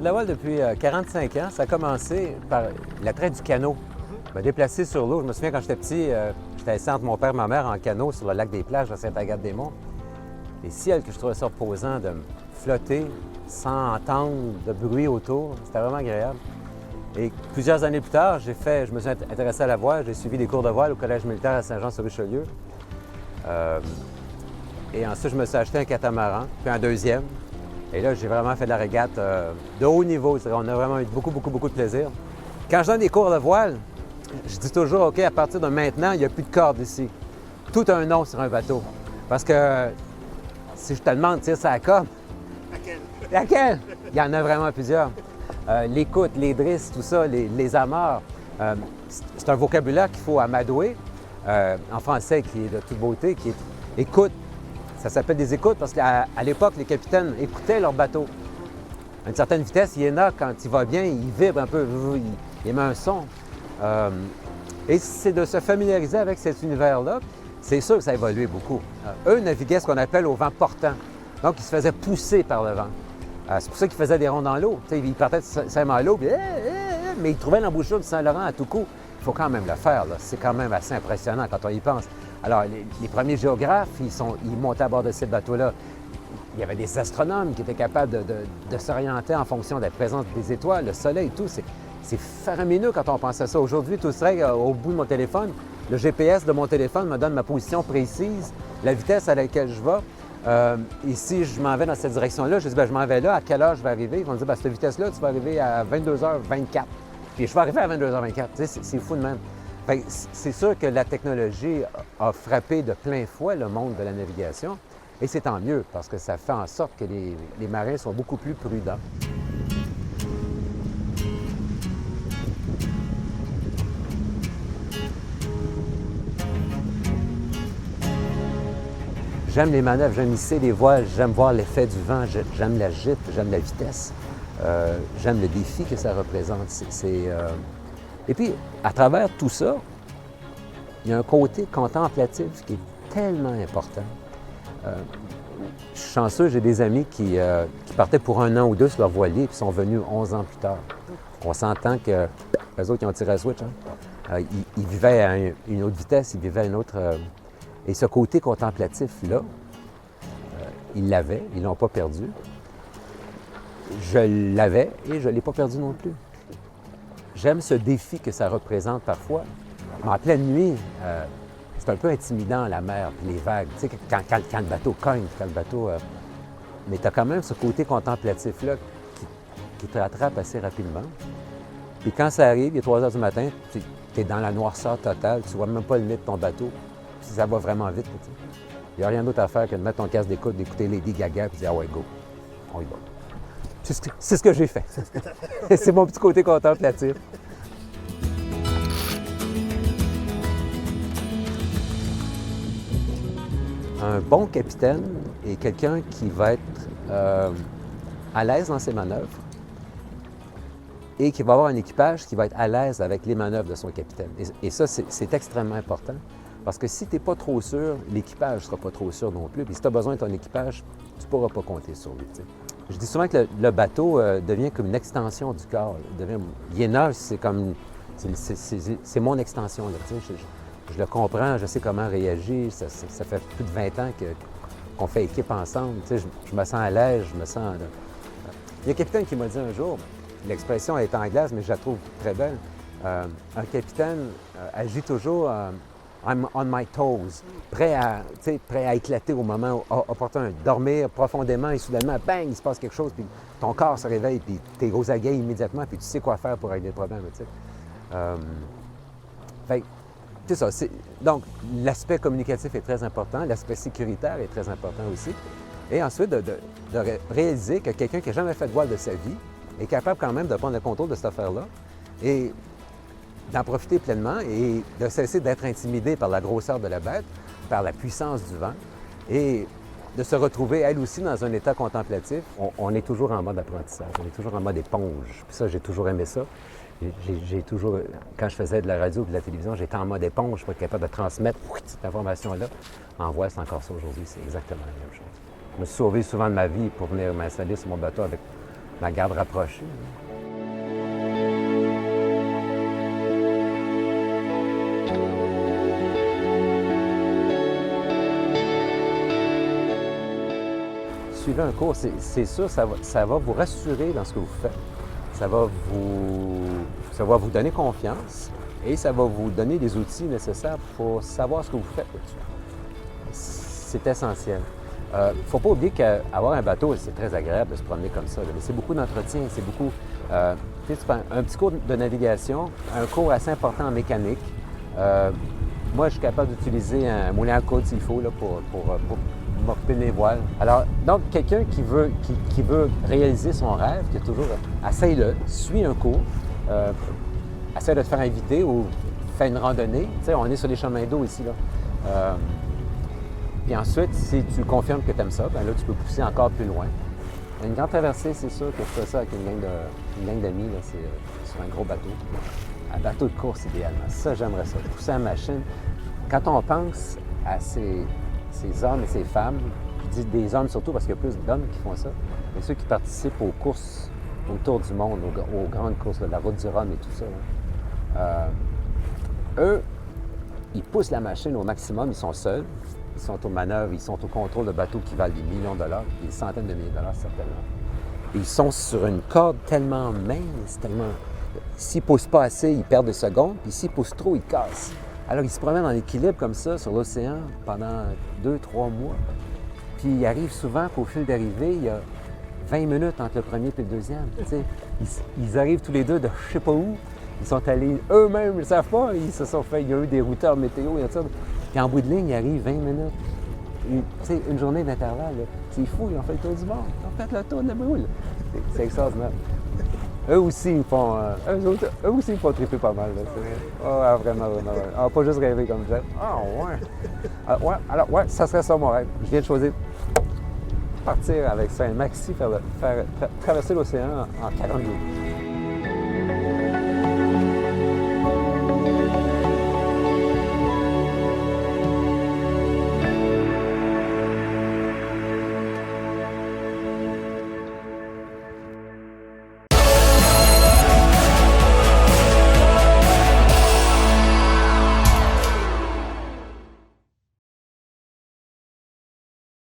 fais de la voile depuis 45 ans. Ça a commencé par l'attrait du canot. Je me déplacer sur l'eau. Je me souviens quand j'étais petit, j'étais assis entre mon père et ma mère en canot sur le lac des Plages à Sainte-Agathe-des-Monts. Et si elle, que je trouvais ça reposant de me flotter sans entendre de bruit autour, c'était vraiment agréable. Et plusieurs années plus tard, je me suis intéressé à la voile. J'ai suivi des cours de voile au Collège militaire à Saint-Jean-sur-Richelieu. Et ensuite, je me suis acheté un catamaran, puis un deuxième. Et là, j'ai vraiment fait de la régate de haut niveau. On a vraiment eu beaucoup de plaisir. Quand je donne des cours de voile, je dis toujours, OK, à partir de maintenant, il n'y a plus de corde ici. Tout a un nom sur un bateau. Parce que si je te demande, tire ça à la corde. Laquelle? Il y en a vraiment plusieurs. L'écoute, les drisses, tout ça, les amarres. C'est un vocabulaire qu'il faut amadouer. En français, qui est de toute beauté, qui est écoute. Ça s'appelle des écoutes parce qu'à l'époque, les capitaines écoutaient leur bateau. À une certaine vitesse, il y en a, quand il va bien, il vibre un peu, il émet un son. Et c'est de se familiariser avec cet univers-là. C'est sûr que ça a évolué beaucoup. Eux naviguaient ce qu'on appelle au vent portant. Donc, ils se faisaient pousser par le vent. C'est pour ça qu'ils faisaient des ronds dans l'eau. Ils partaient de Saint-Malo, mais ils trouvaient l'embouchure du Saint-Laurent à tout coup. Il faut quand même le faire. C'est quand même assez impressionnant quand on y pense. Alors, les premiers géographes, ils montaient à bord de ces bateaux-là. Il y avait des astronomes qui étaient capables de s'orienter en fonction de la présence des étoiles, le soleil et tout. C'est faramineux quand on pense à ça. Aujourd'hui, tout serait au bout de mon téléphone. Le GPS de mon téléphone me donne ma position précise, la vitesse à laquelle je vais. Et si je m'en vais dans cette direction-là, je dis, je m'en vais là, à quelle heure je vais arriver? Ils vont me dire, à cette vitesse-là, tu vas arriver à 22h24. Puis je vais arriver à 22h24. C'est fou de même. C'est sûr que la technologie a frappé de plein fouet le monde de la navigation. Et c'est tant mieux, parce que ça fait en sorte que les marins sont beaucoup plus prudents. J'aime les manœuvres, j'aime hisser les voiles, j'aime voir l'effet du vent, j'aime la gîte, j'aime la vitesse, j'aime le défi que ça représente. Et puis, à travers tout ça, il y a un côté contemplatif qui est tellement important. Je suis chanceux, j'ai des amis qui partaient pour 1 an ou 2 sur leur voilier et qui sont venus 11 ans plus tard. On s'entend que les autres, ils ont tiré à switch. Ils vivaient à une autre vitesse, ils vivaient à une autre... Et ce côté contemplatif-là, ils l'avaient, ils ne l'ont pas perdu. Je l'avais et je ne l'ai pas perdu non plus. J'aime ce défi que ça représente parfois. Mais en pleine nuit, c'est un peu intimidant, la mer et les vagues. Tu sais, quand le bateau cogne, quand le bateau... Mais tu as quand même ce côté contemplatif-là qui te rattrape assez rapidement. Puis quand ça arrive, il est 3 heures du matin, tu es dans la noirceur totale, tu ne vois même pas le nez de ton bateau. Puis ça va vraiment vite. Il n'y a rien d'autre à faire que de mettre ton casque d'écoute, d'écouter Lady Gaga, puis de dire « Ah ouais, go, on y va ». C'est ce que j'ai fait. C'est mon petit côté contemplatif. Un bon capitaine est quelqu'un qui va être à l'aise dans ses manœuvres et qui va avoir un équipage qui va être à l'aise avec les manœuvres de son capitaine. Et ça, c'est extrêmement important parce que si tu n'es pas trop sûr, l'équipage ne sera pas trop sûr non plus. Puis si tu as besoin de ton équipage, tu ne pourras pas compter sur lui. T'sais. Je dis souvent que le bateau devient comme une extension du corps. Liénage, c'est comme... C'est mon extension. Là, je le comprends, je sais comment réagir. Ça fait plus de 20 ans qu'on fait équipe ensemble. Je me sens à l'aise, je me sens... Il y a un capitaine qui m'a dit un jour, l'expression est anglaise, mais je la trouve très belle. Un capitaine agit toujours I'm on my toes, prêt à éclater au moment opportun, dormir profondément et soudainement, bang, il se passe quelque chose, puis ton corps se réveille, puis t'es aux aguets immédiatement, puis tu sais quoi faire pour régler le problème. C'est ça. Donc, l'aspect communicatif est très important, l'aspect sécuritaire est très important aussi. Et ensuite, de réaliser que quelqu'un qui n'a jamais fait de voile de sa vie est capable quand même de prendre le contrôle de cette affaire-là et d'en profiter pleinement et de cesser d'être intimidé par la grosseur de la bête, par la puissance du vent et de se retrouver, elle aussi, dans un état contemplatif. On est toujours en mode apprentissage, on est toujours en mode éponge. Puis ça, j'ai toujours aimé ça. J'ai toujours, quand je faisais de la radio ou de la télévision, j'étais en mode éponge pour être capable de transmettre cette information-là. En voile, c'est encore ça aujourd'hui, c'est exactement la même chose. Je me suis sauvé souvent de ma vie pour venir m'installer sur mon bateau avec la garde rapprochée. Suivez un cours, c'est sûr, ça va vous rassurer dans ce que vous faites. Ça va vous donner confiance et ça va vous donner les outils nécessaires pour savoir ce que vous faites là-dessus. C'est essentiel. Il ne faut pas oublier qu'avoir un bateau, c'est très agréable de se promener comme ça, mais c'est beaucoup d'entretien, c'est beaucoup... tu prends un petit cours de navigation, un cours assez important en mécanique. Moi, je suis capable d'utiliser un moulin à coudre s'il faut là, pour m'occuper de mes voiles. Alors, donc, quelqu'un qui veut réaliser son rêve, qui est toujours... Essaye-le, suis un cours, essaye de te faire inviter ou fais une randonnée. Tu sais, on est sur les chemins d'eau ici, là. Puis ensuite, si tu confirmes que tu aimes ça, bien là, tu peux pousser encore plus loin. Une grande traversée, c'est sûr que je fais ça avec une gang d'amis, là, c'est sur un gros bateau. Un bateau de course, idéalement. Ça, j'aimerais ça. Pousser la machine. Quand on pense à ces hommes et ces femmes, je dis des hommes surtout parce qu'il y a plus d'hommes qui font ça, mais ceux qui participent aux courses autour du monde, aux grandes courses, là, la route du Rhum et tout ça, là, eux, ils poussent la machine au maximum, ils sont seuls, ils sont aux manœuvres, ils sont au contrôle de bateaux qui valent des millions de dollars, des centaines de milliers de dollars certainement. Et ils sont sur une corde tellement mince, tellement... S'ils ne poussent pas assez, ils perdent des secondes, puis s'ils poussent trop, ils cassent. Alors, ils se promènent en équilibre comme ça sur l'océan pendant 2-3 mois. Puis il arrive souvent qu'au fil d'arrivée, il y a 20 minutes entre le premier et le deuxième. Tu sais, ils arrivent tous les deux de je ne sais pas où. Ils sont allés eux-mêmes, ils ne savent pas. Ils se sont fait, il y a eu des routeurs météo et tout ça. Puis en bout de ligne, il arrive 20 minutes. Tu sais, une journée d'intervalle. C'est fou, ils ont fait le tour du monde. Ils ont fait le tour de la boule. C'est extraordinaire. Eux aussi, ils font triper pas mal. Vraiment. Ah, pas juste rêver comme Jeff. Ouais. Alors, ouais, ça serait ça mon rêve. Je viens de choisir partir avec ça, un maxi, faire traverser l'océan en 42 jours.